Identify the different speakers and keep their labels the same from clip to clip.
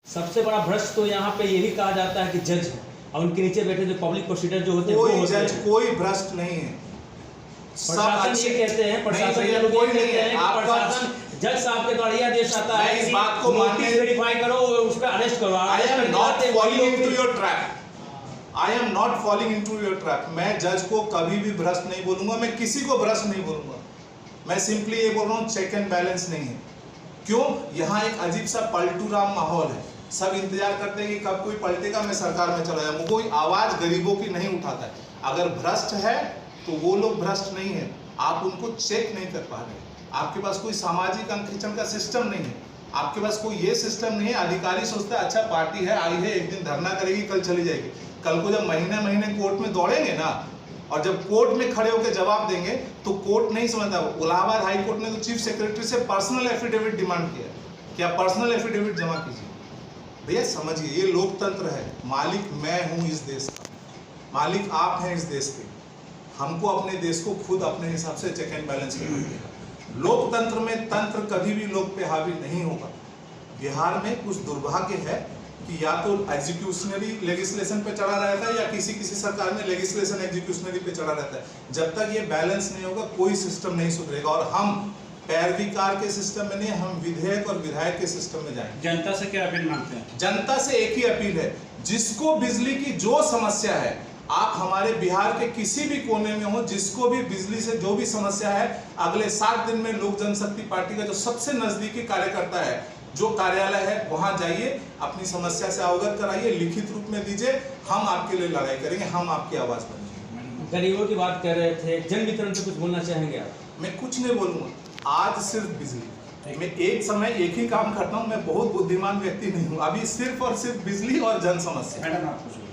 Speaker 1: सबसे बड़ा भ्रष्ट तो यहाँ पे यही कहा जाता है कि जज है और उनके नीचे बैठे जो पब्लिक प्रोसीडर जो होते हैं
Speaker 2: कोई जज कोई भ्रष्ट नहीं है।
Speaker 1: प्रशासन ये कहते हैं, प्रशासन ये लोग ये कहते हैं कि प्रशासन जज साहब के द्वारा यह आदेश आता है
Speaker 2: इस बात को
Speaker 1: नोटिस वेरीफाई करो, उस पर अरेस्ट करो।
Speaker 2: I am not falling into your trap. I am not falling into your trap. मैं जज को कभी भी भ्रष्ट नहीं बोलूंगा, मैं किसी को भ्रष्ट नहीं बोलूंगा। मैं सिंपली ये बोल रहा हूँ चेक एंड बैलेंस नहीं है। क्यों? यहाँ एक अजीब सा पलटूराम माहौल है। सब इंतजार करते हैं कि कब कोई पलटेगा, मैं सरकार में चला जाऊंगा। कोई आवाज गरीबों की नहीं उठाता है। अगर भ्रष्ट है तो वो लोग भ्रष्ट नहीं है, आप उनको चेक नहीं कर पा रहे। आपके पास कोई सामाजिक अंकेक्षण का सिस्टम नहीं है, आपके पास कोई ये सिस्टम नहीं है। अधिकारी सोचता है अच्छा पार्टी है, आई है, एक दिन धरना करेगी, कल चली जाएगी। कल को जब महीने महीने कोर्ट में दौड़ेंगे ना, और जब कोर्ट में खड़े होकर जवाब देंगे तो कोर्ट नहीं समझता। इलाहाबाद हाई कोर्ट ने तो चीफ सेक्रेटरी से पर्सनल एफिडेविट डिमांड किया कि आप पर्सनल एफिडेविट जमा कीजिए। भैया समझिए, ये लोकतंत्र है। मालिक मैं हूं इस देश का, मालिक आप हैं इस देश के। हमको अपने देश को खुद अपने हिसाब से चेक एंड बैलेंस करना है। लोकतंत्र में तंत्र कभी भी लोग पे हावी नहीं होगा। बिहार में कुछ दुर्भाग्य है कि या तो एग्जीक्यूशनरी लेजिस्लेशन पे चढ़ा रहता है या किसी सरकार में लेजिस्लेशन एग्जीक्यूशनरी पे चढ़ा रहता है। जब तक ये बैलेंस नहीं होगा कोई सिस्टम नहीं सुधरेगा। और हम पैरविकार के सिस्टम में नहीं, हम विधेयक और विधायक के सिस्टम में जाएंगे।
Speaker 3: जनता से क्या अपील मांगते हैं?
Speaker 2: जनता से एक ही अपील है, जिसको बिजली की जो समस्या है, आप हमारे बिहार के किसी भी कोने में हो, जिसको भी बिजली से जो भी समस्या है, अगले 7 दिन में लोक जनशक्ति पार्टी का जो सबसे नजदीकी कार्यकर्ता है, जो कार्यालय है, वहां जाइए, अपनी समस्या से अवगत कराइए, लिखित रूप में दीजिए। हम आपके लिए लड़ाई करेंगे, हम आपकी आवाज बनेंगे।
Speaker 1: गरीबों की बात कर रहे थे, जन वितरण पे कुछ बोलना चाहेंगे आप?
Speaker 2: मैं कुछ नहीं बोलूंगा। आज सिर्फ बिजली, मैं एक समय एक ही काम करता हूँ। मैं बहुत बुद्धिमान व्यक्ति नहीं हूँ। अभी सिर्फ और सिर्फ बिजली और जन समस्या।
Speaker 3: मैडम आप कुछ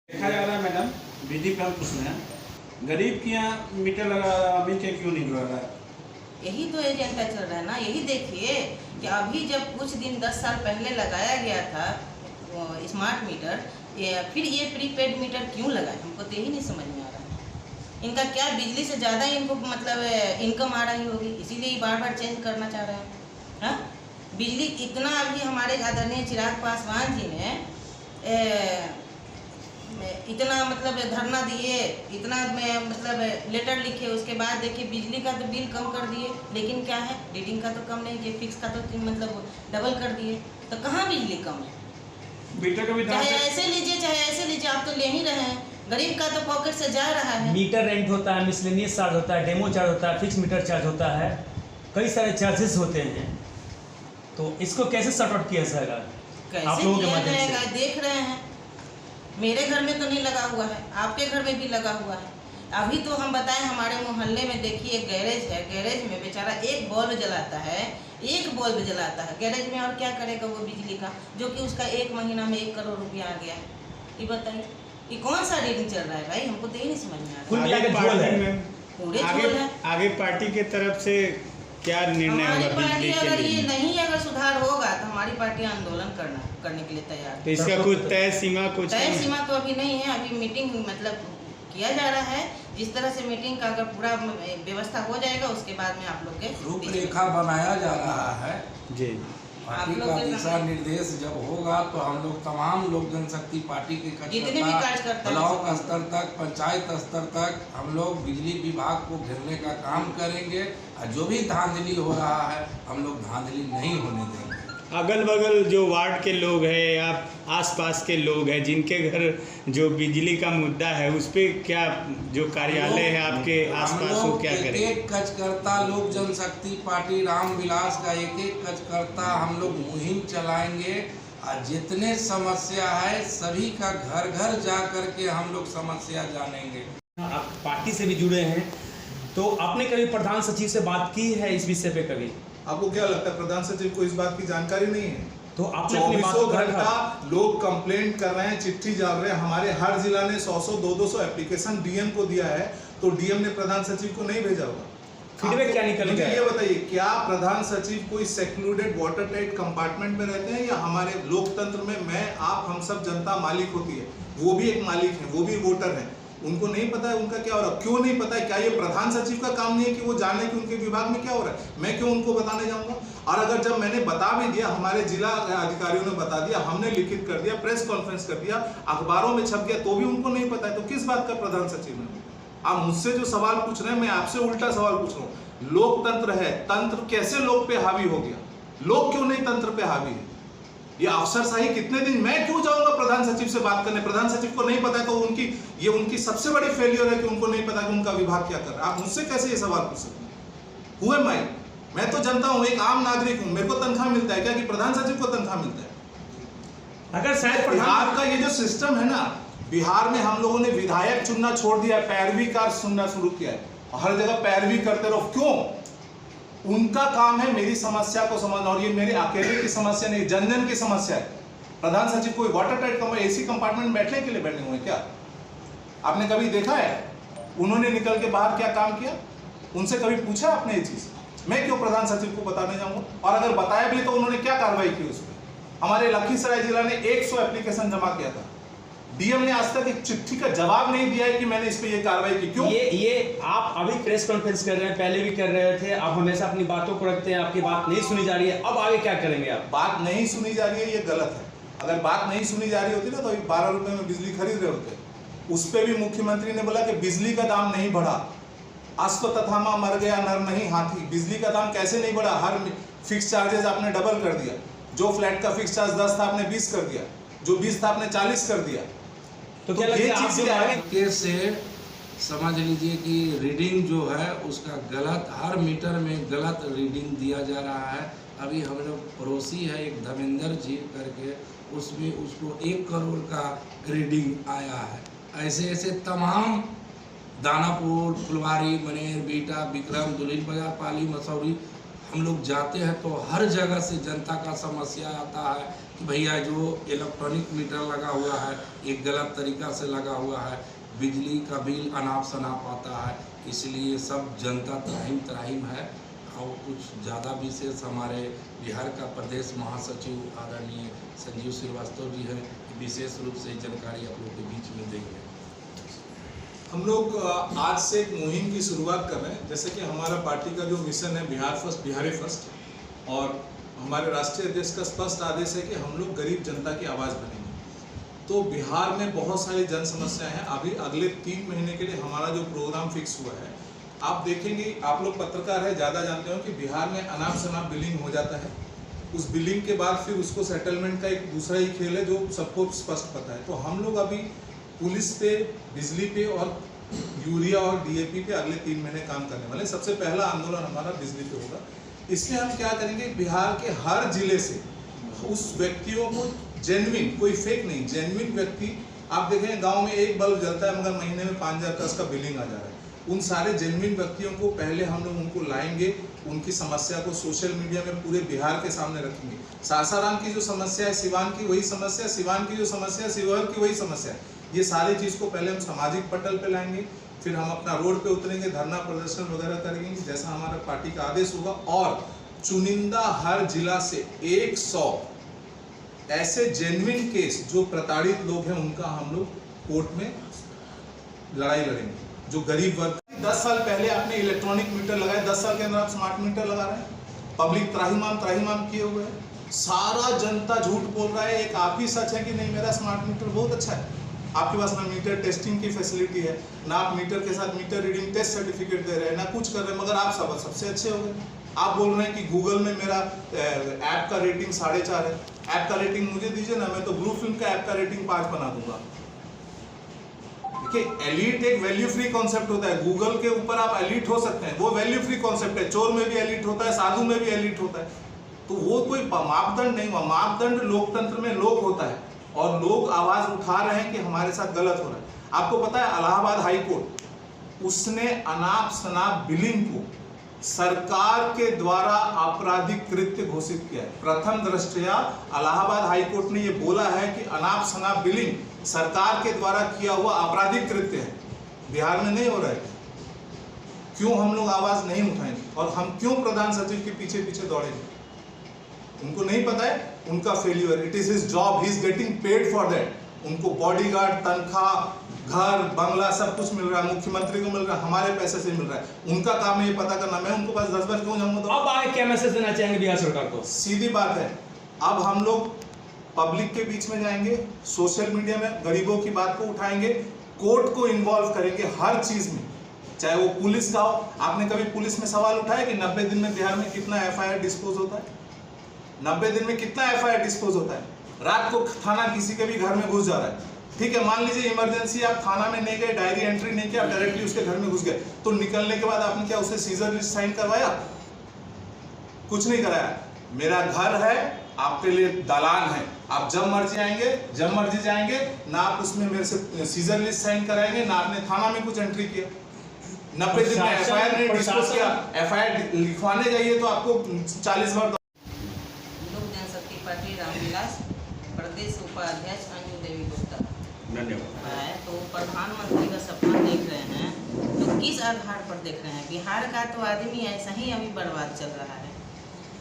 Speaker 3: देखा जा रहा है मैडम, बिजली पे हम कुछ नहीं, गरीब के यहाँ मीटर लगा, अभी के क्यों नहीं लगा?
Speaker 4: यही तो एजेंडा चल रहा है ना। यही देखिए कि अभी जब कुछ दिन 10 साल पहले लगाया गया था स्मार्ट मीटर, फिर ये प्रीपेड मीटर क्यों लगाए, हमको तो यही नहीं समझ में आ रहा है। इनका क्या बिजली से ज़्यादा इनको मतलब इनकम आ रही होगी, इसीलिए बार बार चेंज करना चाह रहे हैं। हाँ, बिजली इतना अभी हमारे आदरणीय चिराग पासवान जी ने इतना मतलब धरना दिए, इतना मतलब लेटर लिखे, उसके बाद देखिए बिजली का तो बिल कम कर दिए, लेकिन क्या है रीडिंग का तो कम नहीं किए, फिक्स का तो मतलब डबल कर दिए। तो कहाँ बिजली कम है?
Speaker 3: मीटर का भी
Speaker 4: चाहे ऐसे लीजिए चाहे ऐसे लीजिए, आप तो ले ही रहे हैं। गरीब का तो पॉकेट से जा रहा है।
Speaker 1: मीटर रेंट होता है, मिसलेनियस चार्ज होता है, डेमो चार्ज होता है, फिक्स मीटर चार्ज होता है, कई सारे चार्जेस होते हैं। तो इसको कैसे सॉर्ट आउट किया जाएगा?
Speaker 4: कैसे किया जाएगा देख रहे हैं। मेरे घर में तो नहीं लगा हुआ है, आपके घर में भी लगा हुआ है। अभी तो हम बताएं, हमारे मोहल्ले में देखिए गैरेज है, गैरेज में बेचारा एक बल्ब जलाता है, एक बल्ब जलाता है गैरेज में, और क्या करेगा वो बिजली का, जो कि उसका 1 महीना में 1 करोड़ रुपया आ गया है। ये बताइए ये कौन सा रीडिंग चल रहा है भाई? हमको तो ये नहीं समझ में आ रहा। पूरे झोल है।
Speaker 5: आगे पार्टी के तरफ से क्या निर्णय होगा बिजली के
Speaker 4: अगर
Speaker 5: लिए?
Speaker 4: ये नहीं अगर सुधार होगा तो हमारी पार्टी आंदोलन करने के लिए तैयार है।
Speaker 5: तो इसका कुछ तय सीमा
Speaker 4: तय सीमा तो अभी नहीं है। अभी मीटिंग मतलब किया जा रहा है। जिस तरह से मीटिंग का अगर पूरा व्यवस्था हो जाएगा उसके बाद में आप लोग के
Speaker 6: रूपरेखा बनाया जा रहा है
Speaker 5: जी।
Speaker 6: पार्टी का दिशा निर्देश जब होगा तो हम लोग तमाम लोक जनशक्ति पार्टी के कार्यकर्ता ब्लॉक स्तर तक, पंचायत स्तर तक हम लोग बिजली विभाग को घेरने का काम करेंगे। और जो भी धांधली हो रहा है हम लोग धांधली नहीं होने देंगे।
Speaker 5: अगल बगल जो वार्ड के लोग हैं या आसपास के लोग हैं जिनके घर जो बिजली का मुद्दा है, उस पे क्या जो कार्यालय है आपके आसपास वो क्या करेंगे?
Speaker 6: एक कार्यकर्ता लोक जनशक्ति पार्टी रामविलास का एक कार्यकर्ता हम लोग मुहिम चलाएंगे। और जितने समस्या है सभी का घर घर जा करके हम लोग समस्या जानेंगे।
Speaker 1: आप पार्टी से भी जुड़े हैं, तो आपने कभी प्रधान सचिव से बात की है इस विषय पे कभी?
Speaker 2: आपको क्या लगता है प्रधान सचिव को इस बात की जानकारी नहीं है?
Speaker 1: तो आपने
Speaker 2: 24 घंटा लोग कंप्लेंट कर रहे हैं, चिट्ठी डाल रहे हैं। हमारे हर जिला ने 100-100, 200 एप्लीकेशन डीएम को दिया है, तो डीएम ने प्रधान सचिव को नहीं भेजा होगा।
Speaker 1: फीडबैक क्या निकल गया?
Speaker 2: ये बताइए, क्या प्रधान सचिव कोई सेक्लूडेड वाटर टाइट कंपार्टमेंट में रहते हैं, या हमारे लोकतंत्र में मैं आप हम सब जनता मालिक होती है? वो भी एक मालिक है, वो भी वोटर है। उनको नहीं पता है उनका क्या हो रहा है। क्यों नहीं पता है? क्या ये प्रधान सचिव का काम नहीं है कि वो जाने कि उनके विभाग में क्या हो रहा है? मैं क्यों उनको बताने जाऊंगा? और अगर जब मैंने बता भी दिया, हमारे जिला अधिकारियों ने बता दिया, हमने लिखित कर दिया, प्रेस कॉन्फ्रेंस कर दिया, अखबारों में छप गया, तो भी उनको नहीं पता है, तो किस बात का प्रधान सचिव है? आप मुझसे जो सवाल पूछ रहे हैं, मैं आपसे उल्टा सवाल पूछ रहा हूँ। लोकतंत्र है, तंत्र कैसे लोग पे हावी हो गया? लोग क्यों नहीं तंत्र पे हावी है? ये अफसरशाही कितने दिन, मैं क्यों जाऊंगा प्रधान सचिव से बात करने? प्रधान सचिव को नहीं पता है तो ये उनकी सबसे बड़ी फेलियर है कि उनको नहीं पता कि उनका विभाग क्या कर रहा है। आप मुझसे कैसे ये सवाल पूछ सकते हैं? हुए मैं तो जनता हूं, एक आम नागरिक हूं, मेरे को तनख्वाह मिलता है क्या कि प्रधान सचिव को तनख्वाह मिलता है?
Speaker 1: अगर शायद
Speaker 2: बिहार का ये जो सिस्टम है ना, बिहार में हम लोगों ने विधायक चुनना छोड़ दिया, पैरवी कार सुनना शुरू किया है, हर जगह पैरवी करते रहो। क्यों? उनका काम है मेरी समस्या को समझना, और ये मेरे अकेले की समस्या नहीं, जन जन की समस्या है। प्रधान सचिव कोई वाटर टाइट एसी कंपार्टमेंट में बैठने के लिए बैठे हुए क्या? आपने कभी देखा है उन्होंने निकल के बाहर क्या काम किया? उनसे कभी पूछा आपने ये चीज? मैं क्यों प्रधान सचिव को बताने जाऊंगा? और अगर बताया भी तो उन्होंने क्या कार्रवाई की उस पर? हमारे लखीसराय जिला ने 100 एप्लीकेशन जमा किया था, डीएम ने आज तक एक चिट्ठी का जवाब नहीं दिया है कि मैंने इस पे ये कार्रवाई की। क्यों?
Speaker 1: ये आप अभी प्रेस कॉन्फ्रेंस कर रहे हैं, पहले भी कर रहे थे, आप हमेशा अपनी बातों को रखते हैं, आपकी बात नहीं सुनी जा रही है, अब आगे क्या करेंगे आप?
Speaker 2: बात नहीं सुनी जा रही है, ये गलत है। अगर बात नहीं सुनी जा रही होती ना तो अभी 12 रुपए में बिजली खरीद रहे होते। उस पर भी मुख्यमंत्री ने बोला कि बिजली का दाम नहीं बढ़ा, अश्व तथामा मर गया नर नहीं हाथी। बिजली का दाम कैसे नहीं बढ़ा? हर फिक्स चार्जेस आपने डबल कर दिया। जो फ्लैट का फिक्स चार्ज 10 था आपने 20 कर दिया, जो 20 था आपने 40 कर दिया।
Speaker 1: तो क्या लगता है आप जो आगे
Speaker 6: केस से समझ लीजिए कि रीडिंग जो है उसका गलत, हर मीटर में गलत रीडिंग दिया जा रहा है। अभी हम लोग पड़ोसी है एक धर्मेंद्र जी करके, उसमें उसको 1 करोड़ का रीडिंग आया है। ऐसे ऐसे तमाम दानापुर, फुलवारी, मनेर, बीटा, विक्रम, दुल्हिन बाजार, पाली, मसौरी हम लोग जाते हैं तो हर जगह से जनता का समस्या आता है कि भैया जो इलेक्ट्रॉनिक मीटर लगा हुआ है एक गलत तरीका से लगा हुआ है, बिजली का बिल अनाप शनाप आता है, इसलिए सब जनता त्राहिम है। और कुछ ज़्यादा विशेष हमारे बिहार का प्रदेश महासचिव आदरणीय संजीव श्रीवास्तव जी हैं, विशेष रूप से जानकारी आप लोग के बीच में देंगे।
Speaker 2: हम लोग आज से एक मुहिम की शुरुआत कर रहे हैं। जैसे कि हमारा पार्टी का जो मिशन है बिहार फर्स्ट, बिहारी फर्स्ट, और हमारे राष्ट्रीय अध्यक्ष का स्पष्ट आदेश है कि हम लोग गरीब जनता की आवाज़ बनेंगे। तो बिहार में बहुत सारी जन समस्याएं हैं। अभी अगले 3 महीने के लिए हमारा जो प्रोग्राम फिक्स हुआ है, आप देखेंगे, आप लोग पत्रकार है, ज़्यादा जानते हो कि बिहार में अनाप शनाप बिलिंग हो जाता है। उस बिलिंग के बाद फिर उसको सेटलमेंट का एक दूसरा ही खेल है जो सबको स्पष्ट पता है। तो हम लोग अभी पुलिस पे, बिजली पे और यूरिया और डीएपी पे अगले 3 महीने काम करने वाले। सबसे पहला आंदोलन हमारा बिजली पे होगा। इसलिए हम क्या करेंगे, बिहार के हर जिले से उस व्यक्तियों को जेन्युइन, कोई फेक नहीं, जेन्युइन व्यक्ति, आप देखें गांव में एक बल्ब जलता है मगर महीने में 5000 का उसका बिलिंग आ जा रहा है। उन सारे जेन्युइन व्यक्तियों को पहले हम लोग उनको लाएंगे, उनकी समस्या को सोशल मीडिया में पूरे बिहार के सामने रखेंगे। सासाराम की जो समस्या है सिवान की वही समस्या, सिवान की जो समस्या है शिवहर की वही समस्या है। ये सारी चीज़ को पहले हम सामाजिक पटल पे लाएंगे, फिर हम अपना रोड पे उतरेंगे, धरना प्रदर्शन वगैरह करेंगे जैसा हमारा पार्टी का आदेश होगा। और चुनिंदा हर जिला से 100 ऐसे जेन्युइन केस जो प्रताड़ित लोग हैं उनका हम लोग कोर्ट में लड़ाई लड़ेंगे। जो गरीब वर्ग, 10 साल पहले आपने इलेक्ट्रॉनिक मीटर लगाए, 10 साल के अंदर आप स्मार्ट मीटर लगा रहे हैं। पब्लिक त्राहिमाम किए हुए है, सारा जनता झूठ बोल रहा है, एक आप ही सच है कि नहीं मेरा स्मार्ट मीटर बहुत अच्छा है। आपके पास ना मीटर टेस्टिंग की फैसिलिटी है, ना आप मीटर के साथ मीटर रीडिंग टेस्ट सर्टिफिकेट दे रहे हैं, ना कुछ कर रहे हैं, मगर आप सबसे अच्छे हो गए। आप बोल रहे हैं कि गूगल में मेरा ऐप का रेटिंग 4.5 है। ऐप का रेटिंग मुझे दीजिए ना, मैं तो ब्लू फिल्म का ऐप का रेटिंग 5 बना दूंगा। देखिए, एलीट एक वैल्यू फ्री कॉन्सेप्ट होता है। गूगल के ऊपर आप एलीट हो सकते हैं, वो वैल्यू फ्री कॉन्सेप्ट है। चोर में भी एलीट होता है, साधु में भी एलीट होता है। तो वो कोई मापदंड नहीं हुआ। मापदंड लोकतंत्र में लोग होता है, और लोग आवाज उठा रहे हैं कि हमारे साथ गलत हो रहा है। आपको पता है इलाहाबाद हाई कोर्ट, उसने अनाप शनाप बिलिंग को सरकार के द्वारा आपराधिक कृत्य घोषित किया है। प्रथम दृष्टया इलाहाबाद हाई कोर्ट ने ये बोला है कि अनाप शनाप बिलिंग सरकार के द्वारा किया हुआ आपराधिक कृत्य है। बिहार में नहीं हो रहा है। क्यों हम लोग आवाज नहीं उठाएंगे, और हम क्यों प्रधान सचिव के पीछे पीछे दौड़ेंगे? उनको नहीं पता है उनका failure, it is his job, he is getting paid for that. उनको बॉडीगार्ड, तनख्वाह, घर बंगला सब कुछ मिल रहा है, मुख्यमंत्री को मिल रहा है, हमारे पैसे से मिल रहा है। उनका काम है ये पता करना, मैं उनको पास 10 बार क्यों जाऊंगा? तो
Speaker 1: अब आगे क्या मैसेज देना चाहेंगे बिहार सरकार को?
Speaker 2: सीधी बात है, अब हम लोग पब्लिक के बीच में जाएंगे, सोशल मीडिया में गरीबों की बात को उठाएंगे, कोर्ट को इन्वॉल्व करेंगे हर चीज में, चाहे वो पुलिस का हो। आपने कभी पुलिस में सवाल उठाया कि 90 दिन में बिहार में कितना FIR डिस्पोज होता है? 90 दिन में कितना FIR डिस्पोज होता है? रात को थाना किसी के भी घर में घुस जा रहा है, ठीक है, मान लीजिए इमरजेंसी, आप थाना में नहीं गए, डायरी एंट्री नहीं किया, डायरेक्टली उसके घर में घुस गए, तो निकलने के बाद आपने क्या उसे सीजर लिस्ट साइन करवाया? कुछ नहीं कराया। मेरा घर है, आपके लिए दालान है, आप जब मर्जी आएंगे, जब मर्जी जाएंगे, ना आप उसमें मेरे से सीजर लिस्ट साइन कराएंगे, ना आपने थाना में कुछ एंट्री किया। 90 दिन में FIR नहीं डिस्पोज किया, FIR लिखवाने जाइए तो आपको 40 बार।
Speaker 4: लोक जनशक्ति पार्टी रामविलास, प्रदेश उपाध्यक्ष अंजू देवी गुप्ता।
Speaker 5: धन्यवाद।
Speaker 4: है तो प्रधानमंत्री का सपना देख रहे हैं, तो किस आधार पर देख रहे हैं? बिहार का तो आदमी ऐसा ही अभी बर्बाद चल रहा है।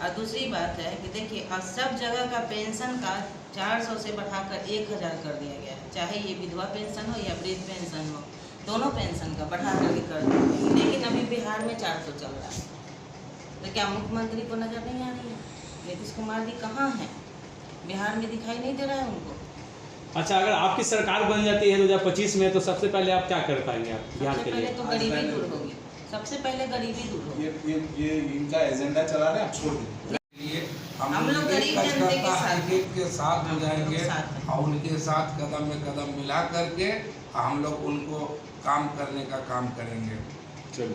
Speaker 4: और दूसरी बात है कि देखिए, अब सब जगह का पेंशन का 400 से बढ़ाकर 1000 कर दिया गया है, चाहे ये विधवा पेंशन हो या वृद्ध पेंशन हो, दोनों पेंशन का बढ़ा करके कर दिया गया। लेकिन अभी बिहार में 400 चल रहा है, तो क्या मुख्यमंत्री को नजर नहीं आ रही है? नीतीश कुमार जी कहाँ हैं? बिहार में दिखाई नहीं दे रहा है उनको।
Speaker 1: अच्छा, अगर आपकी सरकार बन जाती है 2025 में, तो सबसे पहले आप क्या कर पाएंगे आप बिहार
Speaker 4: सबसे
Speaker 1: के
Speaker 4: पहले
Speaker 1: लिए?
Speaker 4: तो गरीबी दूर होगी, सबसे पहले गरीबी दूर होगी।
Speaker 2: ये इनका एजेंडा चला रहे हैं, आप छोड़ दें।
Speaker 4: हम लोग गरीब जनते के साथ
Speaker 6: एक के साथ हो जाएंगे
Speaker 4: साथ हैं।
Speaker 6: और उनके साथ कदम में कदम मिला करके हम लोग उनको काम करने का काम करेंगे।
Speaker 5: चलो।